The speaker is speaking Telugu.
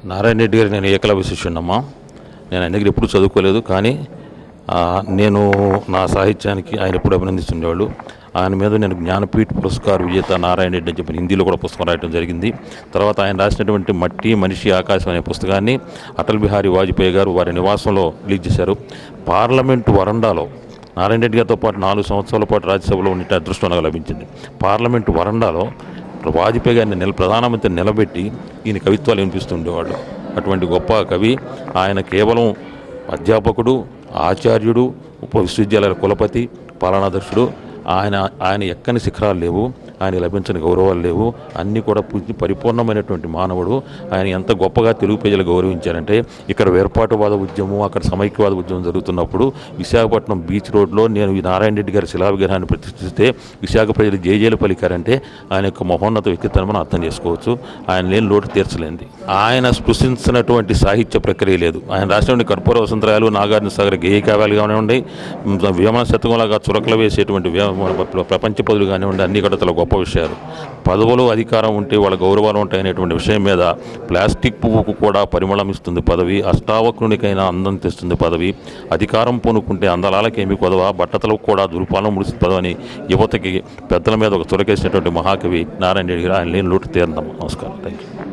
నారాయణ రెడ్డి గారికి నేను ఏకలవ్య శిష్యుడినమ్మా. నేను ఆయన దగ్గర ఎప్పుడు చదువుకోలేదు, కానీ నేను నా సాహిత్యానికి ఆయన ఎప్పుడు అభినందిస్తుండేవాళ్ళు. ఆయన మీద నేను జ్ఞానపీఠ పురస్కార్ విజేత నారాయణ రెడ్డి అని చెప్పి హిందీలో కూడా పుస్తకం రాయడం జరిగింది. తర్వాత ఆయన రాసినటువంటి మట్టి మనిషి ఆకాశం అనే పుస్తకాన్ని అటల్ బిహారీ వాజ్పేయి గారు వారి నివాసంలో రిలీజ్ చేశారు. పార్లమెంటు వరండాలో నారాయణ రెడ్డి గారితో పాటు 4 సంవత్సరాల పాటు రాజ్యసభలో ఉండే అదృష్టం నాకు లభించింది. పార్లమెంటు వరండాలో వాజ్పేయి గారిని ప్రధానమంత్రి నిలబెట్టి ఈయన కవిత్వాలు వినిపిస్తుండేవాళ్ళు. అటువంటి గొప్ప కవి ఆయన. కేవలం అధ్యాపకుడు, ఆచార్యుడు, విశ్వవిద్యాలయాల కులపతి, పాలనాదర్శుడు. ఆయన ఎక్కని శిఖరాలు లేవు, ఆయన లభించిన గౌరవాలు లేవు. అన్నీ కూడా పరిపూర్ణమైనటువంటి మానవుడు. ఆయన ఎంత గొప్పగా తెలుగు ప్రజలు గౌరవించారంటే, ఇక్కడ వేర్పాటువాద ఉద్యమం, అక్కడ సమైక్యవాద ఉద్యమం జరుగుతున్నప్పుడు విశాఖపట్నం బీచ్ రోడ్లో నేను ఈ నారాయణ రెడ్డి గారి శిలా విగ్రహాన్ని ప్రతిష్ఠిస్తే విశాఖ ప్రజలు జేజేలు పలికారంటే ఆయన యొక్క మహోన్నత వ్యక్తిత్వం అర్థం చేసుకోవచ్చు. ఆయన లేని లోటు తీర్చలేంది. ఆయన స్పృశించినటువంటి సాహిత్య ప్రక్రియ లేదు. ఆయన రాసినటువంటి కర్పూర వసంతరాలు, నాగార్జున సాగర్ గేయ కావ్యాలు కానివ్వండి, వేమన శతకంలాగా చురకలు వేసేటువంటి ప్రపంచ పదులు కానివ్వండి, అన్ని కూడా చాలా గొప్ప విషయాలు. పదవులు అధికారం ఉంటే వాళ్ళ గౌరవాలు ఉంటాయనేటువంటి విషయం మీద ప్లాస్టిక్ పువ్వుకు కూడా పరిమళం ఇస్తుంది పదవి, అష్టావక్రునికైనా అందం తెస్తుంది పదవి, అధికారం పూనుకుంటే అందలాలకేమి కొదవ, బట్టతలకు కూడా దుర్పాలం ముడిస్తుంది పదవని యువతకి పెద్దల మీద ఒక చురకేసినటువంటి మహాకవి నారాయణ రెడ్డి గారు. ఆయన లేని లోటు తీరందం. నమస్కారం. Thank you.